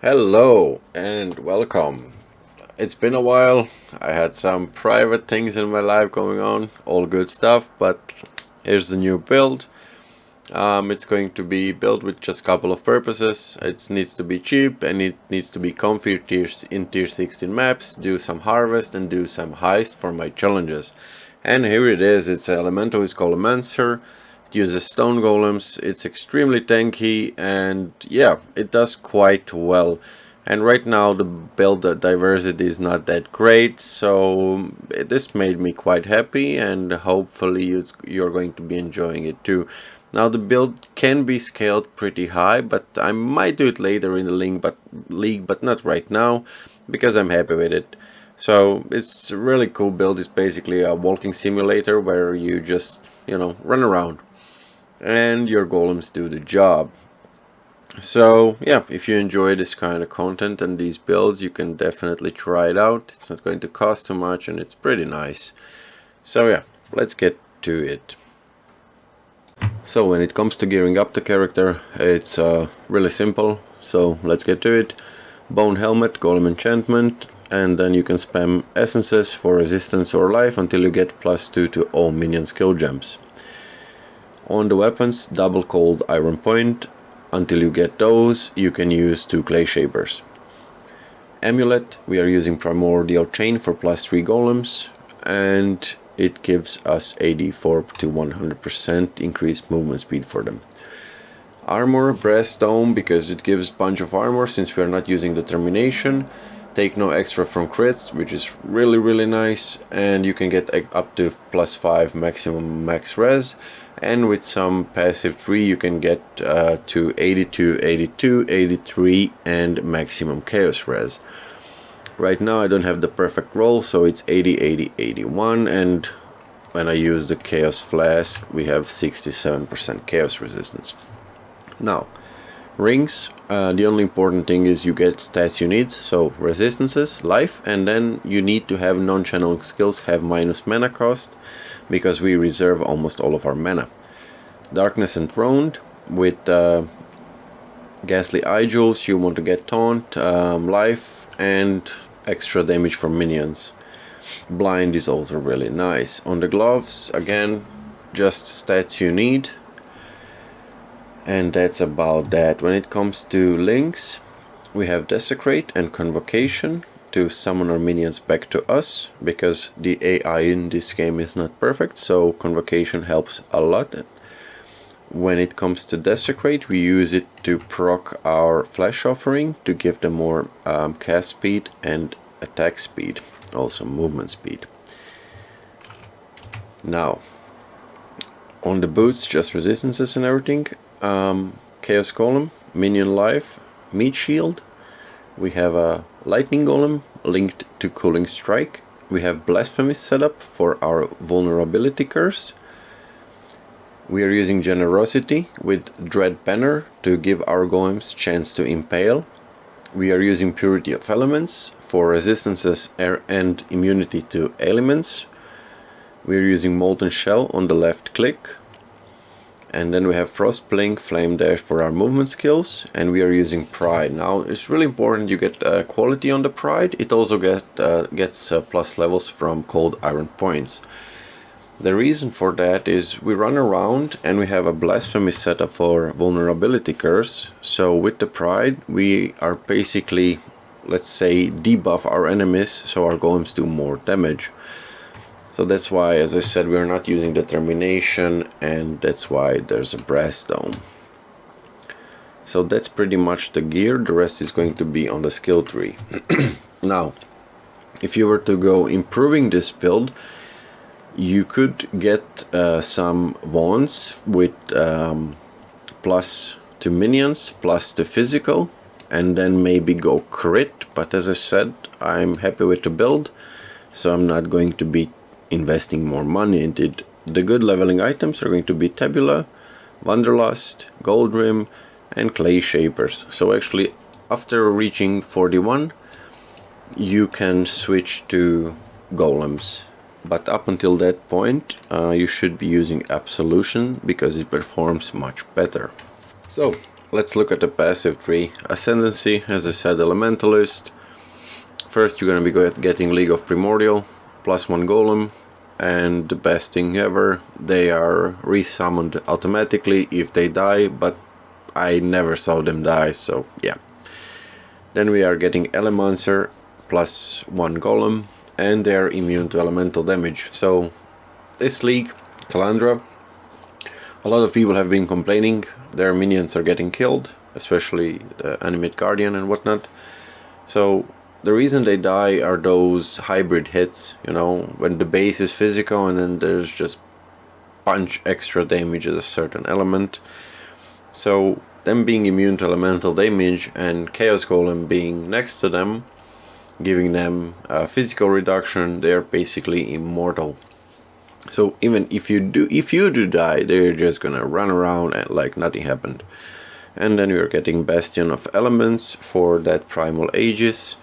Hello and welcome. It's been a while. I had some private things in my life going on, all good stuff, but here's the new build. It's going to be built with just a couple of purposes. It needs to be cheap and it needs to be comfy in tier 16 maps, do some harvest and do some heist for my challenges. And here it is. It's Elementalist Golem. It uses stone golems, it's extremely tanky, and yeah, it does quite well. And right now the build diversity is not that great, so this made me quite happy, and hopefully you're going to be enjoying it too. Now the build can be scaled pretty high, but I might do it later in the league, but not right now, because I'm happy with it. So it's a really cool build. It's basically a walking simulator where you just, run around and your golems do the job. So yeah, if you enjoy this kind of content and these builds, you can definitely try it out. It's not going to cost too much and it's pretty nice. So yeah, let's get to it. So when it comes to gearing up the character, it's really simple. So let's get to it. Bone helmet, golem enchantment, and then you can spam essences for resistance or life until you get +2 to all minion skill gems. On the weapons, double cold iron point. Until you get those, you can use 2 clay shapers. Amulet, we are using primordial chain for +3 golems, and it gives us 84 to 100% increased movement speed for them. Armor, brass dome, because it gives a bunch of armor since we are not using determination. Take no extra from crits, which is really nice, and you can get up to +5 maximum max res, and with some passive tree you can get to 82, 82, 83 and maximum chaos res. Right now I don't have the perfect roll, so it's 80, 80, 81, and when I use the chaos flask we have 67% chaos resistance. Now, rings, the only important thing is you get stats you need, so resistances, life, and then you need to have non-channeling skills have minus mana cost, because we reserve almost all of our mana. Darkness Enthroned, with Ghastly Eye Jewels you want to get taunt, life, and extra damage from minions. Blind is also really nice. On the gloves, again, just stats you need. And that's about that. When it comes to links, we have Desecrate and Convocation to summon our minions back to us, because the AI in this game is not perfect, so Convocation helps a lot. When it comes to Desecrate, we use it to proc our Flash Offering to give them more cast speed and attack speed, also movement speed. Now, on the boots, just resistances and everything. Chaos Golem, Minion Life, Meat Shield. We have a Lightning Golem linked to Cooling Strike. We have Blasphemy set up for our Vulnerability Curse. We are using Generosity with Dread Banner to give our golems chance to impale. We are using Purity of Elements for resistances and immunity to elements. We are using Molten Shell on the left click. And then we have Frostblink, Flame Dash for our movement skills, and we are using Pride. Now it's really important you get quality on the Pride. It also gets plus levels from cold iron points. The reason for that is we run around and we have a Blasphemy setup for Vulnerability Curse. So with the Pride we are basically, let's say, debuff our enemies so our golems do more damage. So that's why, as I said, we're not using determination, and that's why there's a brass dome. So that's pretty much the gear. The rest is going to be on the skill tree. Now, if you were to go improving this build, you could get some wands with plus to minions, plus to physical, and then maybe go crit. But as I said, I'm happy with the build, so I'm not going to be investing more money into it. The good leveling items are going to be Tabula, Wanderlust, Gold Rim, and Clay Shapers. So actually, after reaching 41, you can switch to Golems. But up until that point, you should be using Absolution because it performs much better. So, let's look at the passive tree. Ascendancy, as I said, Elementalist. First you're going to be getting League of Primordial, +1 Golem, and the best thing ever, they are resummoned automatically if they die, but I never saw them die, so yeah. Then we are getting Elementalist, +1 Golem, and they're immune to elemental damage. So this league, KALANDRA, a lot of people have been complaining their minions are getting killed, especially the Animate Guardian and whatnot. So the reason they die are those hybrid hits, you know, when the base is physical and then there's just punch extra damage as a certain element. So them being immune to elemental damage and Chaos Golem being next to them, giving them physical reduction, they're basically immortal. So even if you do die, they're just gonna run around and like nothing happened. And then you're getting Bastion of Elements for that Primal Aegis.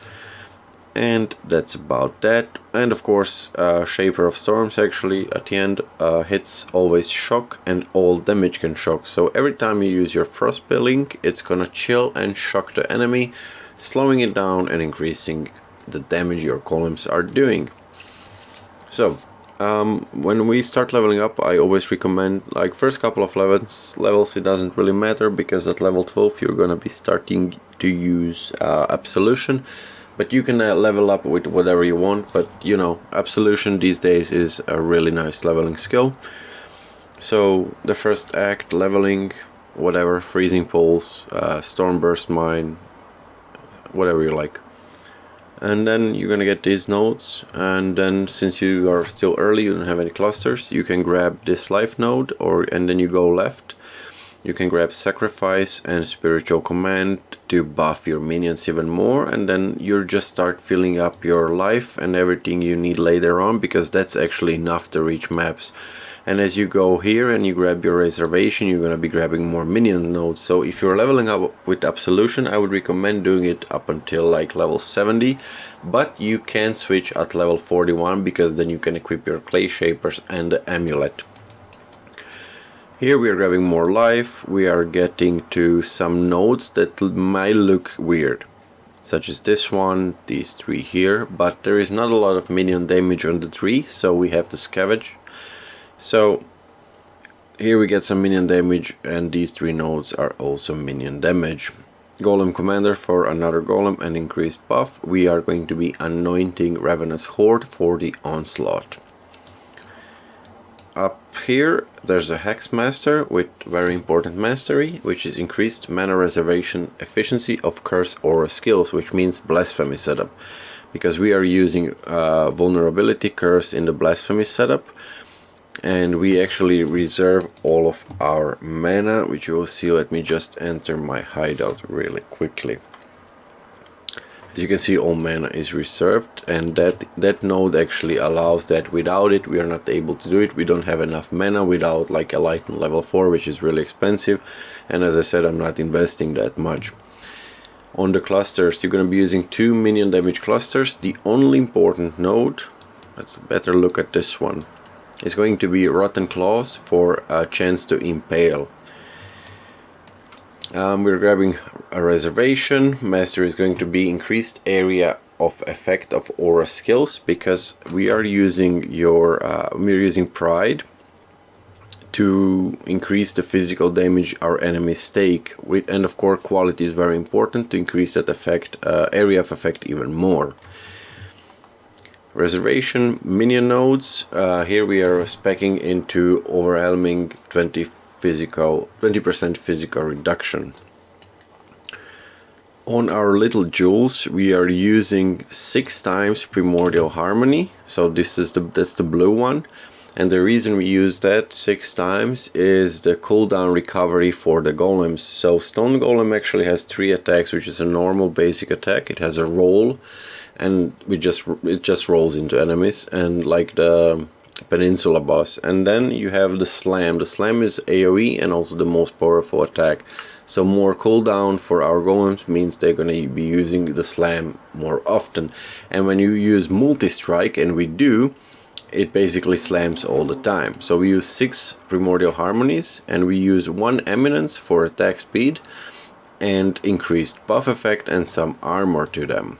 And that's about that. And of course, Shaper of Storms actually at the end hits always shock, and all damage can shock. So every time you use your Frostbite link, it's gonna chill and shock the enemy, slowing it down and increasing the damage your golems are doing. So when we start leveling up, I always recommend, like, first couple of levels it doesn't really matter, because at level 12 you're gonna be starting to use Absolution. But you can level up with whatever you want, but you know, Absolution these days is a really nice leveling skill. So the first act, leveling, whatever, Freezing Pulse, Stormburst Mine, whatever you like. And then you're gonna get these nodes, and then since you are still early, you don't have any clusters, you can grab this life node, and then you go left. You can grab Sacrifice and Spiritual Command to buff your minions even more, and then you just start filling up your life and everything you need later on, because that's actually enough to reach maps. And as you go here and you grab your reservation, you're going to be grabbing more minion nodes. So if you're leveling up with Absolution, I would recommend doing it up until like level 70, but you can switch at level 41, because then you can equip your Clay Shapers and the Amulet. Here we are grabbing more life, we are getting to some nodes that might look weird, such as this one, these three here, but there is not a lot of minion damage on the tree, so we have to scavenge. So here we get some minion damage, and these three nodes are also minion damage. Golem Commander for another golem and increased buff. We are going to be anointing Ravenous Horde for the Onslaught. Up here there's a Hex Master with very important mastery, which is increased mana reservation efficiency of Curse Aura skills, which means Blasphemy setup, because we are using Vulnerability Curse in the Blasphemy setup, and we actually reserve all of our mana, which you will see. Let me just enter my hideout really quickly. As you can see, all mana is reserved, and that node actually allows that. Without it we are not able to do it. We don't have enough mana without like a light on level 4, which is really expensive, and as I said, I'm not investing that much. On the clusters, you're going to be using 2 minion damage clusters. The only important node, let's better look at this one, is going to be Rotten Claws for a chance to impale. We're grabbing a reservation. Master is going to be increased area of effect of aura skills, because we are using Pride to increase the physical damage our enemies take. And of course, quality is very important to increase that effect, area of effect even more. Reservation minion nodes. Here we are speccing into overwhelming 20% physical reduction. On our little jewels we are using 6 times Primordial Harmony, so that's the blue one, and the reason we use that 6 times is the cooldown recovery for the golems. So Stone Golem actually has 3 attacks, which is a normal basic attack. It has a roll, and it just rolls into enemies, and like the Peninsula boss. And then you have the Slam. The Slam is AoE and also the most powerful attack. So more cooldown for our golems means they're going to be using the Slam more often. And when you use multi-strike, and we do, it basically slams all the time. So we use 6 Primordial Harmonies, and we use 1 Eminence for attack speed, and increased buff effect and some armor to them.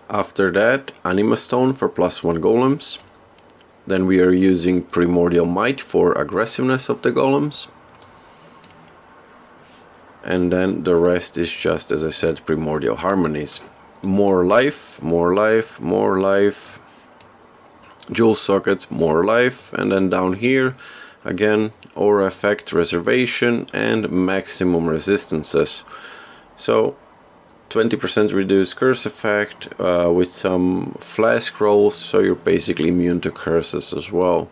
After that, Anima Stone for +1 golems. Then we are using Primordial Might for aggressiveness of the golems. And then the rest is just, as I said, Primordial Harmonies. More life, more life, more life. Jewel sockets, more life. And then down here, again, aura effect reservation and maximum resistances. So 20% reduced curse effect with some flask rolls, so you're basically immune to curses as well.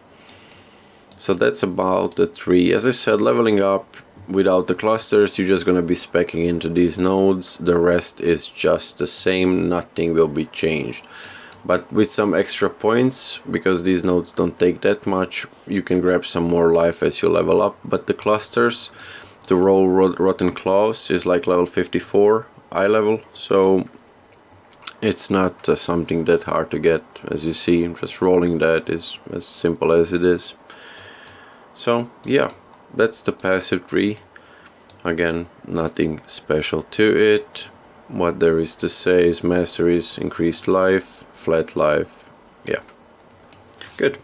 So that's about the 3. As I said, leveling up without the clusters, you're just gonna be speccing into these nodes. The rest is just the same, nothing will be changed. But with some extra points, because these nodes don't take that much, you can grab some more life as you level up. But the clusters to roll Rotten Claws is like level 54 eye level, so it's not something that hard to get. As you see, just rolling that is as simple as it is. So yeah, that's the passive tree. Again, nothing special to it. What there is to say is masteries, increased life, flat life. Yeah, good.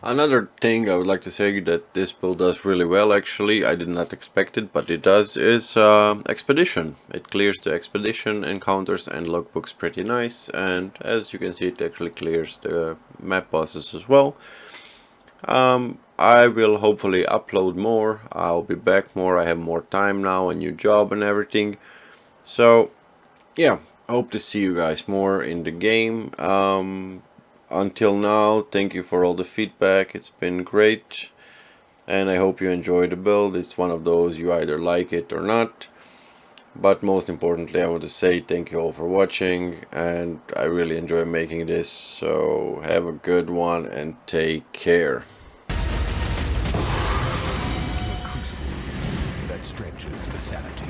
Another thing I would like to say that this build does really well, actually, I did not expect it, but it does, is Expedition. It clears the Expedition encounters and logbooks pretty nice, and as you can see, it actually clears the map bosses as well. I will hopefully upload more, I'll be back more, I have more time now, a new job and everything. So yeah, hope to see you guys more in the game. Until now, thank you for all the feedback, it's been great, and I hope you enjoy the build. It's one of those you either like it or not, but most importantly I want to say thank you all for watching, and I really enjoy making this, so have a good one and take care. To a crucible that stretches the sanity